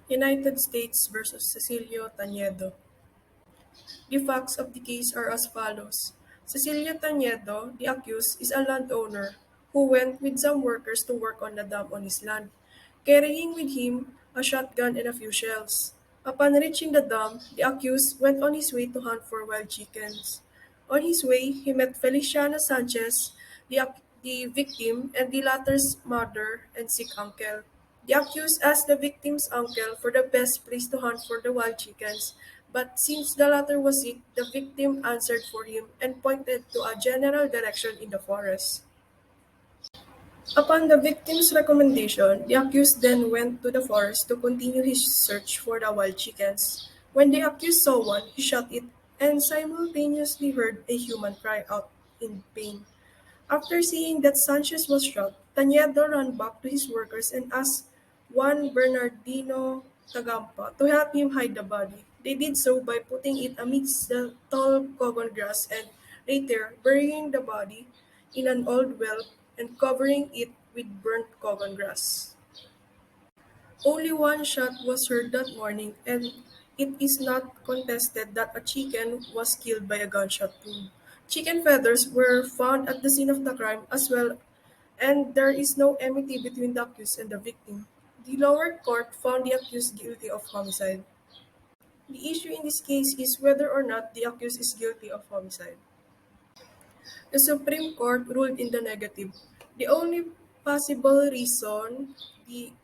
United States versus Cecilio Tañedo. The facts of the case are as follows. Cecilio Tañedo, the accused, is a landowner who went with some workers to work on the dam on his land, carrying with him a shotgun and a few shells. Upon reaching the dam, the accused went on his way to hunt for wild chickens. On his way, he met Feliciana Sanchez, the victim, and the latter's mother and sick uncle. The accused asked the victim's uncle for the best place to hunt for the wild chickens, but since the latter was sick, the victim answered for him and pointed to a general direction in the forest. Upon the victim's recommendation, the accused then went to the forest to continue his search for the wild chickens. When the accused saw one, he shot it and simultaneously heard a human cry out in pain. After seeing that Sanchez was shot, Tañedo ran back to his workers and asked Juan Bernardino Tagampa to help him hide the body. They did so by putting it amidst the tall cogon grass and later burying the body in an old well and covering it with burnt cogon grass. Only one shot was heard that morning, and it is not contested that a chicken was killed by a gunshot wound. Chicken feathers were found at the scene of the crime as well, and there is no enmity between the accused and the victim. The lower court found the accused guilty of homicide. The issue in this case is whether or not the accused is guilty of homicide. The Supreme Court ruled in the negative. The only possible reason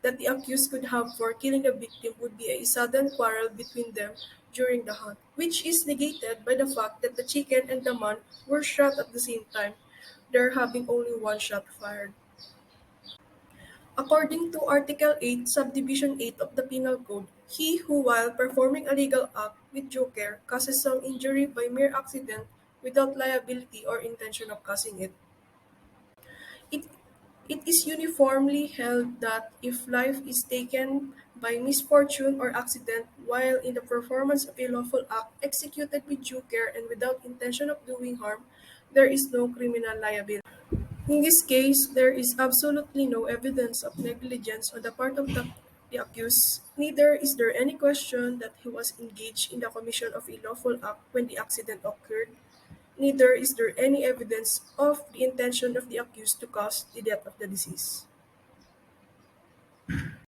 that the accused could have for killing the victim would be a sudden quarrel between them during the hunt, which is negated by the fact that the chicken and the man were shot at the same time, there having only one shot fired. According to Article 8, Subdivision 8 of the Penal Code, he who while performing a legal act with due care causes some injury by mere accident without liability or intention of causing it. It, it is uniformly held that if life is taken by misfortune or accident while in the performance of a lawful act executed with due care and without intention of doing harm, there is no criminal liability. In this case, there is absolutely no evidence of negligence on the part of the accused. Neither is there any question that he was engaged in the commission of a lawful act when the accident occurred. Neither is there any evidence of the intention of the accused to cause the death of the deceased.